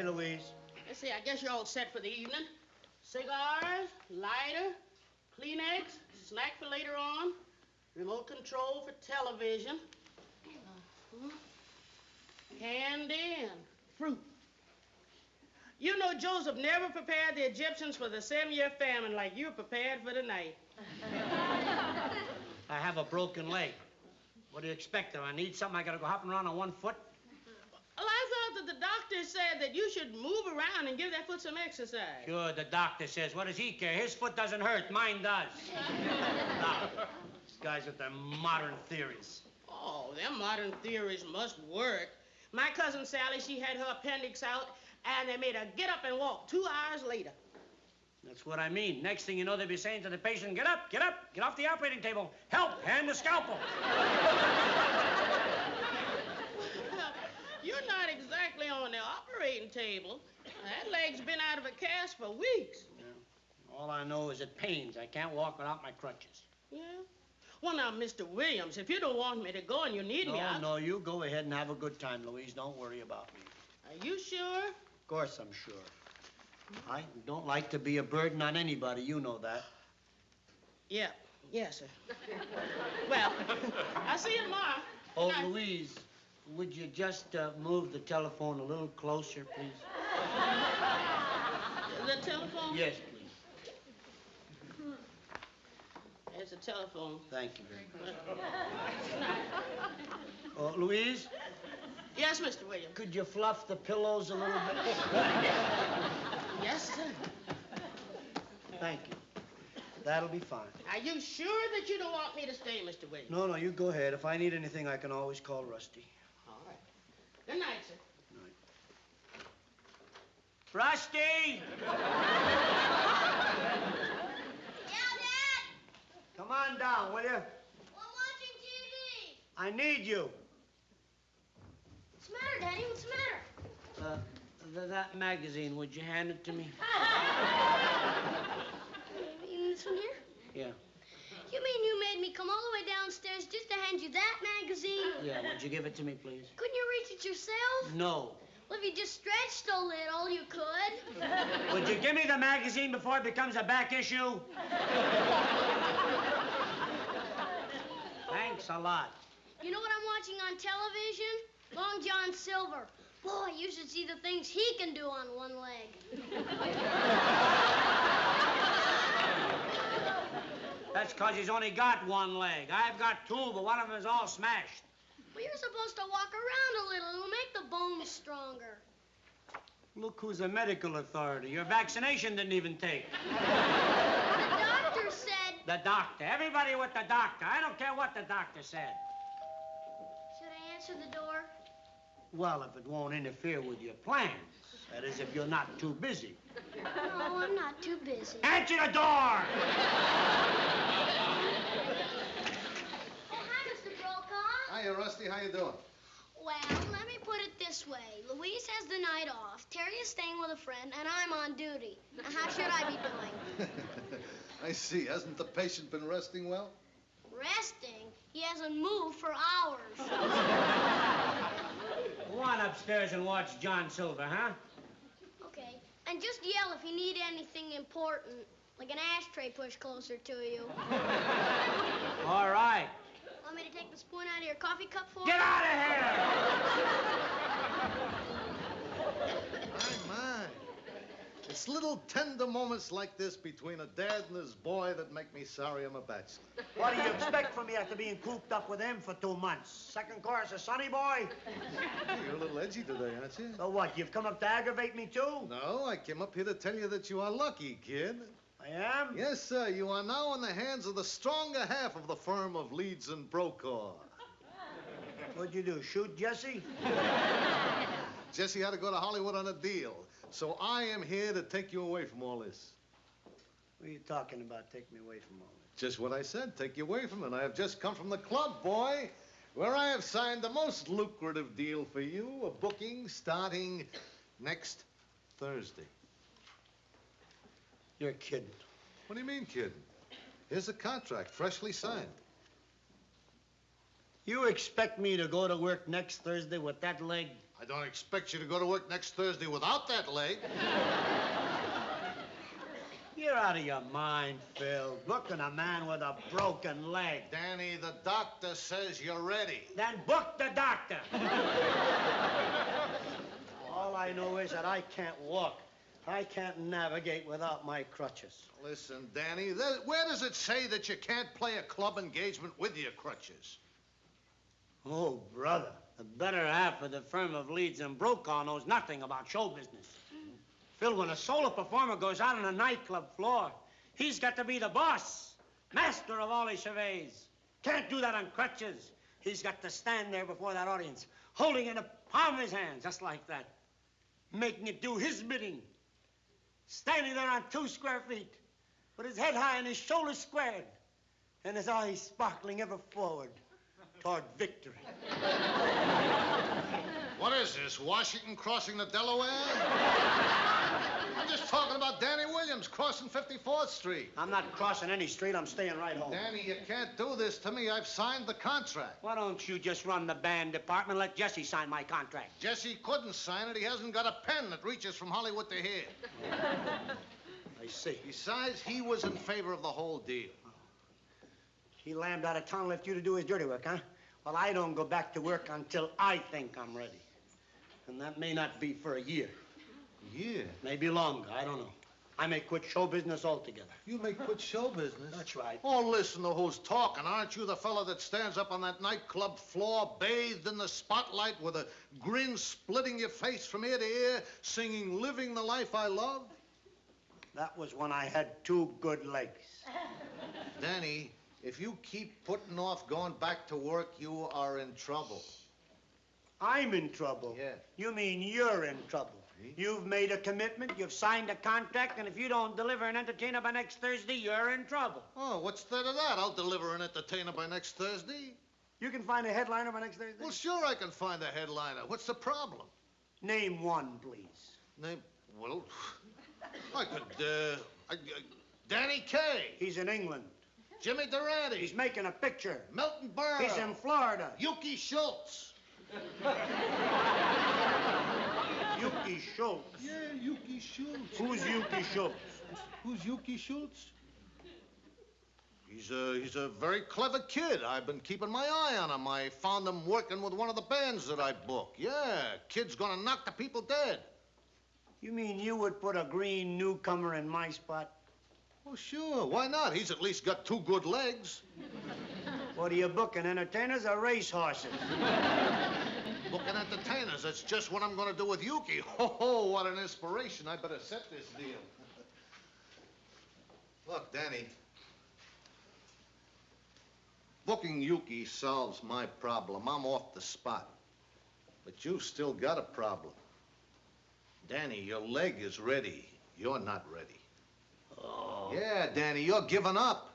Louise. Let's see, I guess you're all set for the evening. Cigars, lighter, Kleenex, snack for later on, remote control for television, candy and fruit. You know, Joseph never prepared the Egyptians for the 7-year famine like you prepared for tonight. I have a broken leg. What do you expect? If I need something, I gotta go hopping around on one foot? Well, I thought that the doctor said that you should move around and give that foot some exercise. Sure, the doctor says. What does he care? His foot doesn't hurt. Mine does. These guys with their modern theories. Oh, them modern theories must work. My cousin Sally, she had her appendix out, and they made her get up and walk 2 hours later. That's what I mean. Next thing you know, they'll be saying to the patient, get up, get off the operating table. Help, hand the scalpel. You're not exactly on the operating table. That leg's been out of a cast for weeks. Yeah. All I know is it pains. I can't walk without my crutches. Yeah? Well, now, Mr. Williams, if you don't want me to go and you need me, No, you go ahead and have a good time, Louise. Don't worry about me. Are you sure? Of course I'm sure. I don't like to be a burden on anybody. You know that. Yeah. Yes, sir. Well, I'll see you tomorrow. Oh, Louise, would you just move the telephone a little closer, please? The telephone? Yes, please. There's a telephone. Thank you very much. Louise? Yes, Mr. Williams. Could you fluff the pillows a little bit? Yes, sir. Thank you. That'll be fine. Are you sure that you don't want me to stay, Mr. Williams? No, you go ahead. If I need anything, I can always call Rusty. All right. Good night, sir. Good night. Rusty! Yeah, Dad? Come on down, will you? I'm watching TV. I need you. What's the matter, Daddy? What's the matter? That magazine, would you hand it to me? You mean this one here? Yeah. You mean you made me come all the way downstairs just to hand you that magazine? Yeah, would you give it to me, please? Couldn't you reach it yourself? No. Well, if you just stretched a little, you could. Would you give me the magazine before it becomes a back issue? Thanks a lot. You know what I'm watching on television? Long John Silver. Boy, you should see the things he can do on one leg. That's because he's only got one leg. I've got two, but one of them is all smashed. Well, you're supposed to walk around a little. It'll make the bones stronger. Look who's a medical authority. Your vaccination didn't even take. The doctor said... The doctor. Everybody with the doctor. I don't care what the doctor said. Should I answer the door? Well, if it won't interfere with your plans. That is, if you're not too busy. No, I'm not too busy. Answer the door! Oh, hi, Mr. Brokaw. Hiya, Rusty. How you doing? Well, let me put it this way. Louise has the night off, Terry is staying with a friend, and I'm on duty. Now, how should I be doing? I see. Hasn't the patient been resting well? Resting? He hasn't moved for hours. Go on upstairs and watch John Silver, huh? Okay. And just yell if you need anything important, like an ashtray pushed closer to you. All right. Want me to take the spoon out of your coffee cup for you? Get out of here! My. It's little tender moments like this between a dad and his boy that make me sorry I'm a bachelor. What do you expect from me after being cooped up with him for 2 months? Second course of Sonny Boy? You're a little edgy today, aren't you? So what, you've come up to aggravate me too? No, I came up here to tell you that you are lucky, kid. I am? Yes, sir. You are now in the hands of the stronger half of the firm of Leeds and Brokaw. What'd you do, shoot Jesse? Jesse had to go to Hollywood on a deal, so I am here to take you away from all this. What are you talking about, take me away from all this? Just what I said, take you away from it. I have just come from the club, boy, where I have signed the most lucrative deal for you, a booking starting next Thursday. You're kidding. What do you mean, kidding? Here's a contract, freshly signed. You expect me to go to work next Thursday with that leg I don't expect you to go to work next Thursday without that leg. You're out of your mind, Phil. Booking a man with a broken leg. Danny, the doctor says you're ready. Then book the doctor. All I know is that I can't walk. I can't navigate without my crutches. Listen, Danny, where does it say that you can't play a club engagement with your crutches? Oh, brother, the better half of the firm of Leeds and Brokaw knows nothing about show business. Phil, when a solo performer goes out on a nightclub floor, he's got to be the boss, master of all he surveys. Can't do that on crutches. He's got to stand there before that audience, holding it in the palm of his hand, just like that, making it do his bidding. Standing there on 2 square feet, with his head high and his shoulders squared, and his eyes sparkling ever forward toward victory. What is this, Washington crossing the Delaware? I'm just talking about Danny Williams crossing 54th Street. I'm not crossing any street. I'm staying right home. Danny, you can't do this to me. I've signed the contract. Why don't you just run the band department and let Jesse sign my contract? Jesse couldn't sign it. He hasn't got a pen that reaches from Hollywood to here. I see. Besides, he was in favor of the whole deal. He lammed out of town and left you to do his dirty work, huh? Well, I don't go back to work until I think I'm ready. And that may not be for a year. A year? Maybe longer. I don't know. I may quit show business altogether. You may quit show business? That's right. Oh, listen to who's talking. Aren't you the fellow that stands up on that nightclub floor, bathed in the spotlight with a grin splitting your face from ear to ear, singing Living the Life I Love? That was when I had 2 good legs. Danny, if you keep putting off going back to work, you are in trouble. I'm in trouble? Yeah. You mean you're in trouble? You've made a commitment, you've signed a contract, and if you don't deliver an entertainer by next Thursday, you're in trouble. Oh, what's that of that? I'll deliver an entertainer by next Thursday. You can find a headliner by next Thursday? Well, sure I can find a headliner. What's the problem? Name one, please. Well, I could, Danny Kaye. He's in England. Jimmy Durante. He's making a picture. Milton Berle. He's in Florida. Yuki Schultz. Yuki Schultz. Yeah, Yuki Schultz. Who's Yuki Schultz? Who's Yuki Schultz? He's a very clever kid. I've been keeping my eye on him. I found him working with one of the bands that I book. Yeah, kid's gonna knock the people dead. You mean you would put a green newcomer in my spot? Oh, sure. Why not? He's at least got 2 good legs. What are you booking, entertainers or race horses? Booking entertainers. That's just what I'm going to do with Yuki. Oh, what an inspiration. I better set this deal. Look, Danny. Booking Yuki solves my problem. I'm off the spot. But you've still got a problem. Danny, your leg is ready. You're not ready. Oh. Yeah, Danny, you're giving up.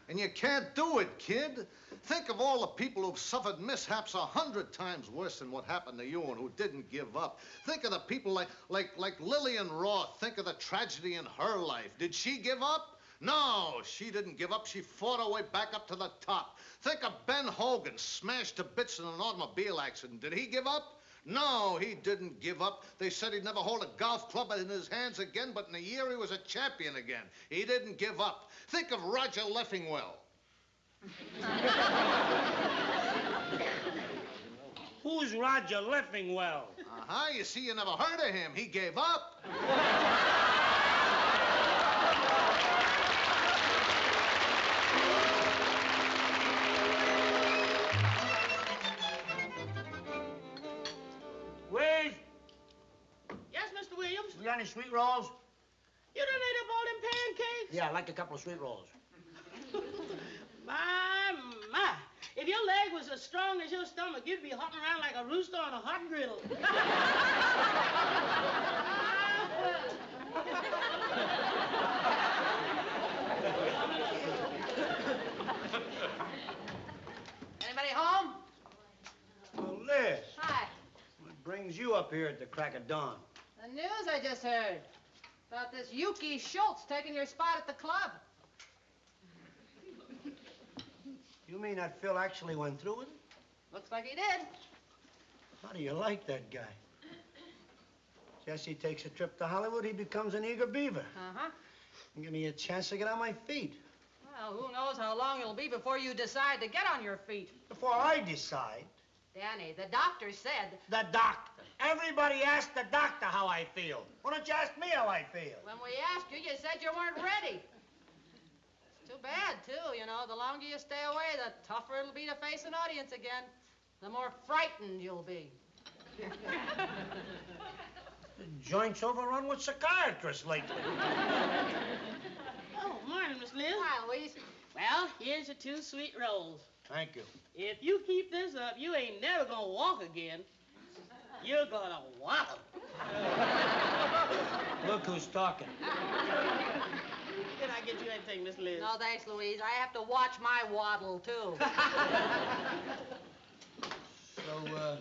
And you can't do it, kid. Think of all the people who've suffered mishaps 100 times worse than what happened to you and who didn't give up. Think of the people like Lillian Roth. Think of the tragedy in her life. Did she give up? No, she didn't give up. She fought her way back up to the top. Think of Ben Hogan, smashed to bits in an automobile accident. Did he give up? No, he didn't give up. They said he'd never hold a golf club in his hands again, but in a year he was a champion again. He didn't give up. Think of Roger Leffingwell. Who's Roger Leffingwell? Uh-huh. You see, you never heard of him. He gave up. Where's... Yes, Mr. Williams? You got any sweet rolls? You done ate up all them pancakes? Yeah, I'd like a couple of sweet rolls. My. If your leg was as strong as your stomach, you'd be hopping around like a rooster on a hot griddle. Anybody home? Well, Liz, Hi. what brings you up here at the crack of dawn? The news I just heard about this Yuki Schultz taking your spot at the club. You mean that Phil actually went through with it? Looks like he did. How do you like that guy? Jesse takes a trip to Hollywood, he becomes an eager beaver. Uh-huh. And give me a chance to get on my feet. Well, who knows how long it'll be before you decide to get on your feet. Before I decide. Danny, the doctor said... The doctor. Everybody asked the doctor how I feel. Why don't you ask me how I feel? When we asked you, you said you weren't ready. It's too bad, too, you know. The longer you stay away, the tougher it'll be to face an audience again. The more frightened you'll be. The joint's overrun with psychiatrists lately. Oh, morning, Miss Liz. Hi, Louise. Well, here's your 2 sweet rolls. Thank you. If you keep this up, you ain't never gonna walk again. You're gonna waddle. Look who's talking. Did I get you anything, Miss Liz? No, thanks, Louise. I have to watch my waddle, too. So,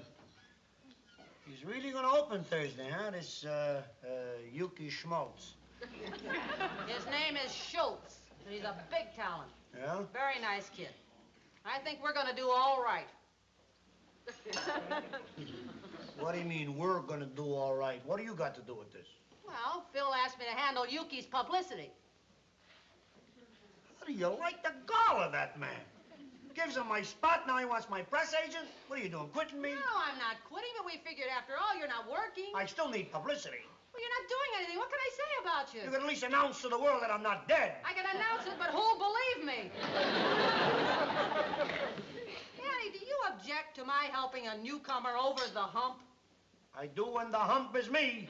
he's really gonna open Thursday, huh? This, Yuki Schmaltz. His name is Schultz. He's a big talent. Yeah? Very nice kid. I think we're gonna do all right. What do you mean, we're gonna do all right? What do you got to do with this? Well, Phil asked me to handle Yuki's publicity. How do you like the gall of that man? Gives him my spot, now he wants my press agent? What are you doing, quitting me? No, I'm not quitting, but we figured after all, you're not working. I still need publicity. Well, you're not doing anything. What can I say about you? You can at least announce to the world that I'm not dead. I can announce it, but who'll believe me? Danny, do you object to my helping a newcomer over the hump? I do when the hump is me.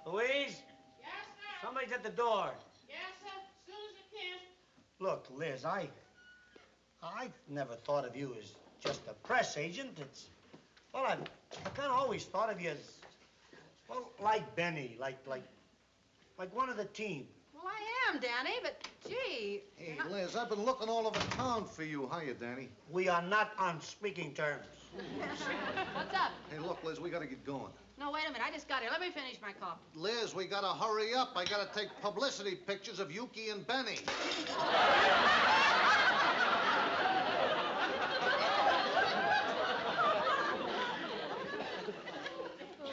Louise? Yes, sir. Somebody's at the door. Yes, sir. As soon as you can. Look, Liz, I never thought of you as just a press agent. Well, I kind of always thought of you as, well, like Benny, like one of the team. Well, I am, Danny, but gee... Hey, Liz, I've been looking all over town for you. Hiya, Danny. We are not on speaking terms. What's up? Hey, look, Liz, we gotta get going. No, wait a minute. I just got here. Let me finish my coffee. Liz, we gotta hurry up. I gotta take publicity pictures of Yuki and Benny.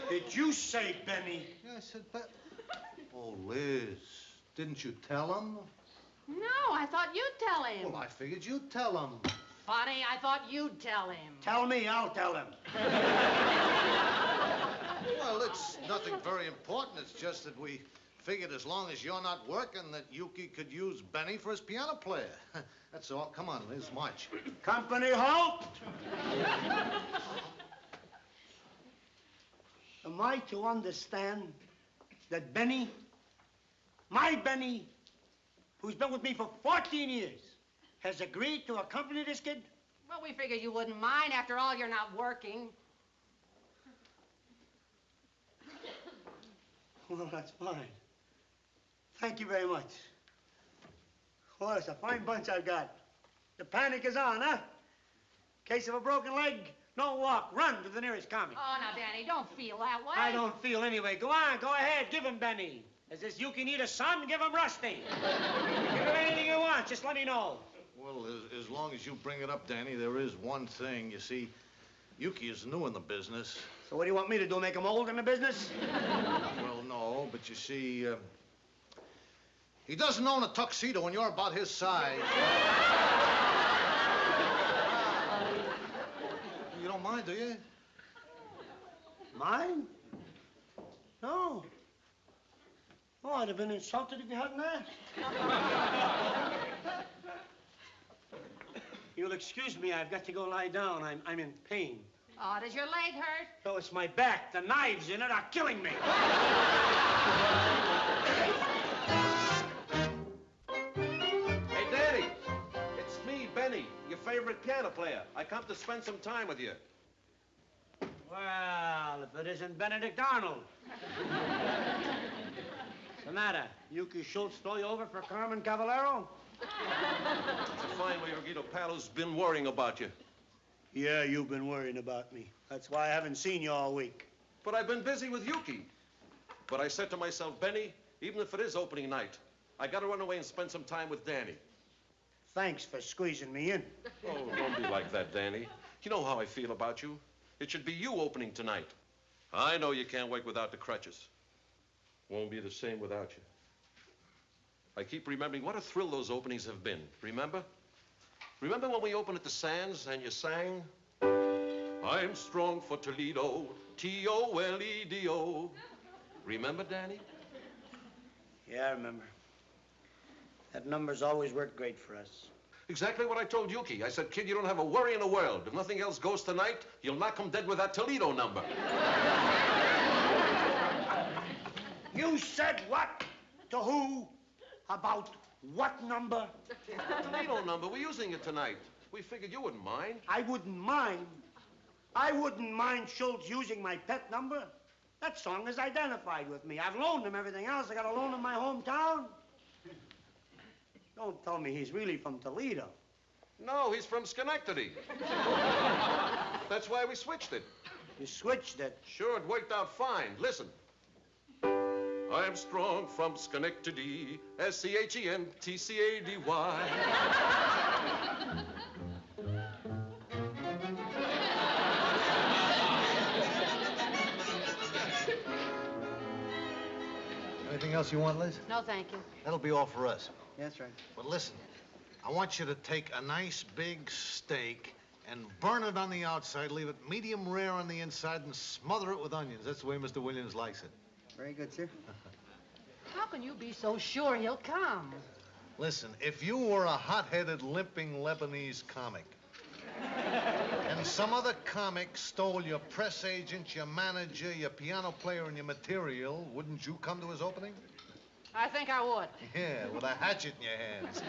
Did you say Benny? Yeah, I said, Oh, Liz, didn't you tell him? No, I thought you'd tell him. Well, I figured you'd tell him. Funny, I thought you'd tell him. Tell me, I'll tell him. Well, it's nothing very important. It's just that we figured as long as you're not working, that Yuki could use Benny for his piano player. That's all. Come on, Liz, march. Company halt! Am I to understand that Benny, my Benny, who's been with me for 14 years, has agreed to accompany this kid? Well, we figured you wouldn't mind. After all, you're not working. Well, that's fine. Thank you very much. Well, it's a fine bunch I've got. The panic is on, huh? Case of a broken leg, no walk. Run to the nearest comic. Oh, now, Danny, don't feel that way. I don't feel anyway. Go on, go ahead. Give him Benny. Does this Yuki need a son? Give him Rusty. Give him anything you want. Just let me know. Well, as long as you bring it up, Danny, there is one thing. You see, Yuki is new in the business. So what do you want me to do, make him old in the business? Well, no, but you see, he doesn't own a tuxedo when you're about his size. You don't mind, do you? Mine? No. Oh, I'd have been insulted if you hadn't asked. You'll excuse me, I've got to go lie down. I'm in pain. Oh, does your leg hurt? No, it's my back. The knives in it are killing me. Hey, Danny, it's me, Benny, your favorite piano player. I come to spend some time with you. Well, if it isn't Benedict Arnold. What's the matter? Yuki Schultz throw you over for Carmen Cavallero? It's a fine way Regito Palo's been worrying about you. Yeah, you've been worrying about me. That's why I haven't seen you all week. But I've been busy with Yuki. But I said to myself, Benny, even if it is opening night, I gotta run away and spend some time with Danny. Thanks for squeezing me in. Oh, don't be like that, Danny. You know how I feel about you. It should be you opening tonight. I know you can't work without the crutches. Won't be the same without you. I keep remembering what a thrill those openings have been. Remember? Remember when we opened at the Sands and you sang? I'm strong for Toledo, T-O-L-E-D-O. Remember, Danny? Yeah, I remember. That number's always worked great for us. Exactly what I told Yuki. I said, kid, you don't have a worry in the world. If nothing else goes tonight, you'll knock him dead with that Toledo number. You said what? To who? About what number? Toledo number. We're using it tonight. We figured you wouldn't mind. I wouldn't mind. I wouldn't mind Schultz using my pet number. That song is identified with me. I've loaned him everything else. I got a loan in my hometown. Don't tell me he's really from Toledo. No, he's from Schenectady. That's why we switched it. You switched it. Sure, it worked out fine. Listen. I'm strong from Schenectady, S-C-H-E-N-T-C-A-D-Y. Anything else you want, Liz? No, thank you. That'll be all for us. That's right. But listen, I want you to take a nice big steak and burn it on the outside, leave it medium rare on the inside, and smother it with onions. That's the way Mr. Williams likes it. Very good, sir. How can you be so sure he'll come? Listen, if you were a hot-headed, limping Lebanese comic, and some other comic stole your press agent, your manager, your piano player, and your material, wouldn't you come to his opening? I think I would. Yeah, with a hatchet in your hands.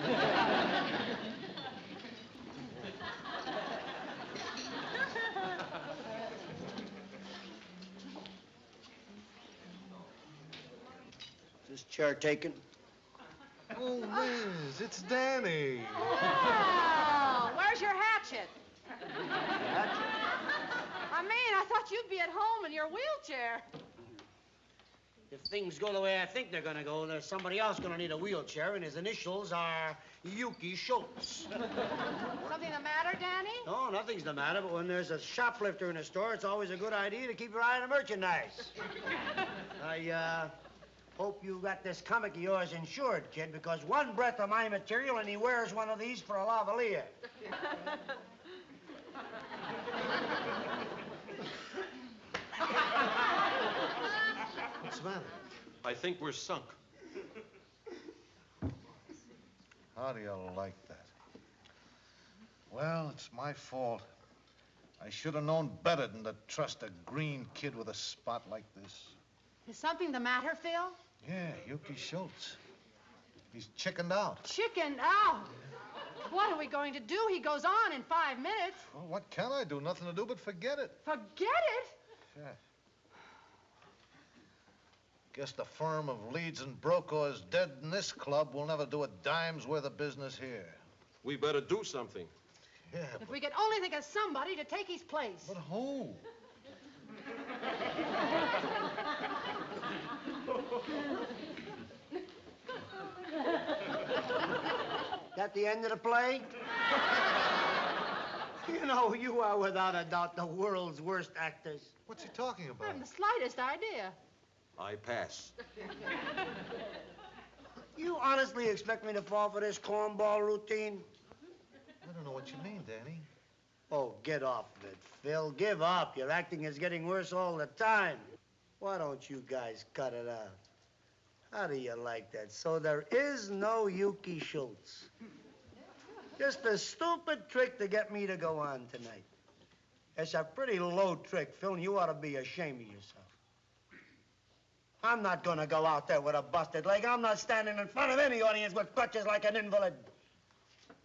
Is this chair taken? Oh, Liz, it's Danny. Oh, where's your hatchet? Hatchet? I mean, I thought you'd be at home in your wheelchair. If things go the way I think they're gonna go, there's somebody else gonna need a wheelchair, and his initials are Yuki Schultz. Something the matter, Danny? No, nothing's the matter, but when there's a shoplifter in a store, it's always a good idea to keep your eye on the merchandise. I hope you got this comic of yours insured, kid, because one breath of my material and he wears one of these for a lavalier. What's the matter? I think we're sunk. How do you like that? Well, it's my fault. I should have known better than to trust a green kid with a spot like this. Is something the matter, Phil? Yeah, Yuki Schultz. He's chickened out. Chickened out. What are we going to do? He goes on in 5 minutes. Well, what can I do? Nothing to do but forget it. Forget it? Yeah. Guess the firm of Leeds and Brokaw is dead in this club. We'll never do a dime's worth of business here. We better do something. Yeah, If we could only think of somebody to take his place. but who? That the end of the play? You know, you are without a doubt the world's worst actors. What's he talking I about? haven't the slightest idea. I pass. You honestly expect me to fall for this cornball routine? I don't know what you mean, Danny. Oh, get off of it, Phil. Give up. Your acting is getting worse all the time. Why don't you guys cut it out? How do you like that? So there is no Yuki Schultz. Just a stupid trick to get me to go on tonight. It's a pretty low trick, Phil, and you ought to be ashamed of yourself. I'm not going to go out there with a busted leg. I'm not standing in front of any audience with crutches like an invalid.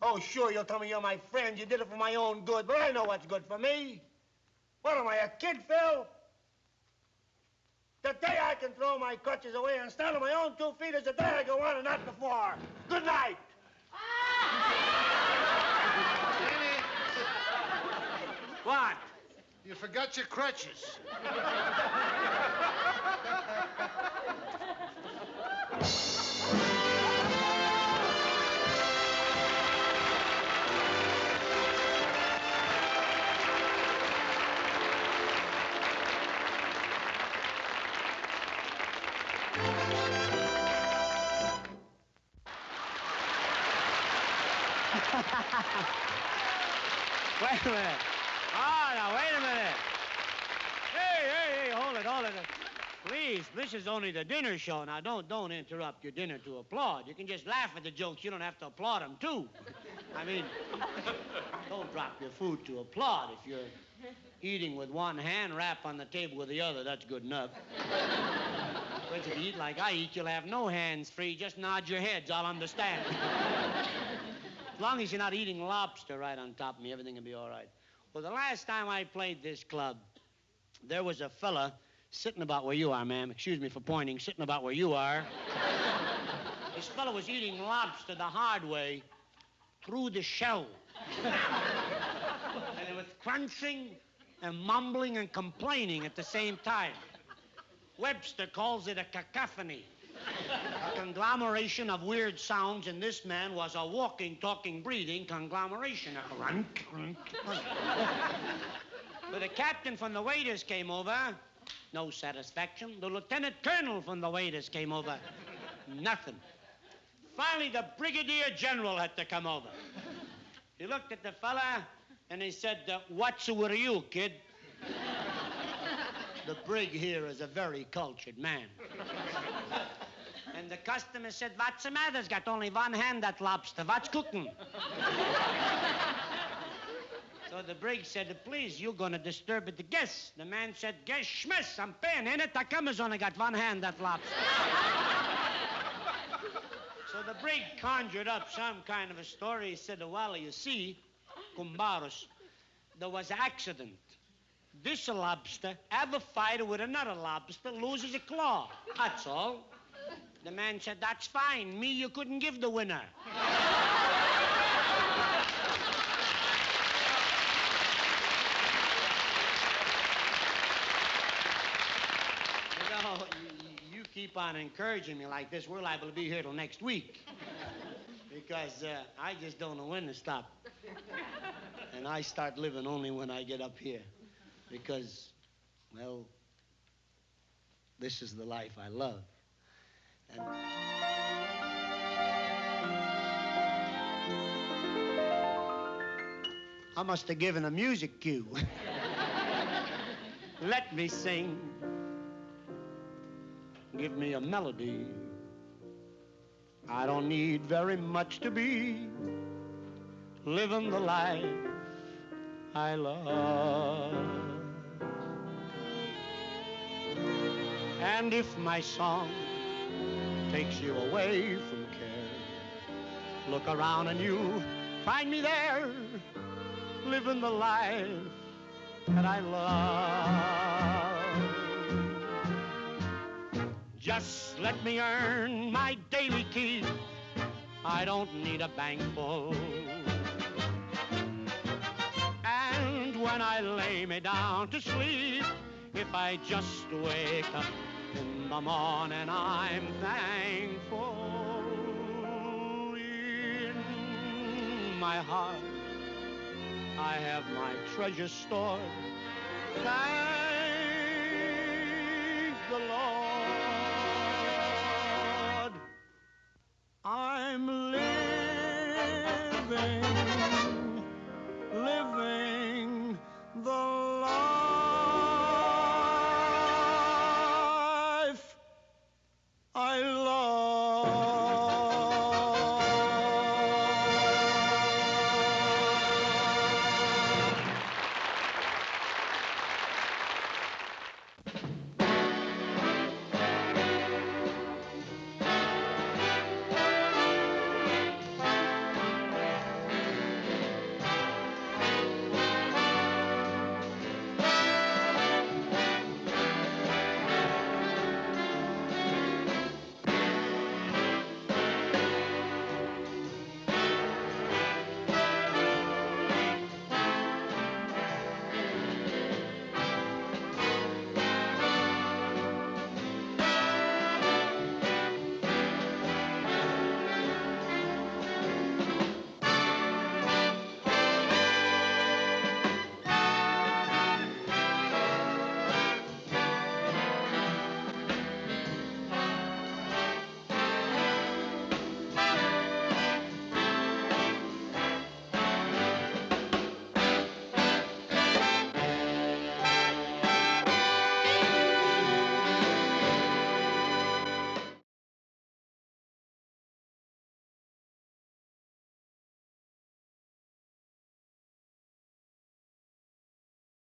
Oh, sure, you'll tell me you're my friend. You did it for my own good, but I know what's good for me. What am I, a kid, Phil? The day I can throw my crutches away and stand on my own 2 feet is the day I go on and not before. Good night. What? You forgot your crutches. Wait a minute. Oh, now, wait a minute. Hey, hold it. Please, this is only the dinner show. Now, don't interrupt your dinner to applaud. You can just laugh at the jokes. You don't have to applaud them, too. I mean, don't drop your food to applaud. If you're eating with one hand, rap on the table with the other. That's good enough. But if you eat like I eat, you'll have no hands free. Just nod your heads. I'll understand. As long as you're not eating lobster right on top of me, everything will be all right. Well, the last time I played this club, there was a fella sitting about where you are, ma'am. Excuse me for pointing. Sitting about where you are. This fella was eating lobster the hard way through the shell. And it was crunching and mumbling and complaining at the same time. Webster calls it a cacophony. A conglomeration of weird sounds, and this man was a walking, talking, breathing conglomeration. A crunk, crunk, crunk. But the captain from the waiters came over. No satisfaction. The lieutenant colonel from the waiters came over. Nothing. Finally, the brigadier general had to come over. He looked at the fella, and he said, what's with you, kid? The brig here is a very cultured man. And the customer said, what's the matter? He's got only one hand, that lobster. What's cooking? So the brig said, please, you're going to disturb the guests. The man said, guess schmiss, I'm paying, ain't it? The customer's only got one hand, that lobster. So the brig conjured up some kind of a story. He said, well, you see, cumbaros, there was an accident. This lobster have a fight with another lobster, loses a claw. That's all. The man said, that's fine. Me, you couldn't give the winner. You know, you keep on encouraging me like this, we're liable to be here till next week. Because I just don't know when to stop. And I start living only when I get up here. Because, well, this is the life I love. And I must have given a music cue. Let me sing. Give me a melody. I don't need very much to be living the life I love. And if my song takes you away from care, look around and you find me there, living the life that I love. Just let me earn my daily keep. I don't need a bank full. And when I lay me down to sleep, if I just wake up in the morning, I'm thankful. In my heart, I have my treasure stored. Thank the Lord.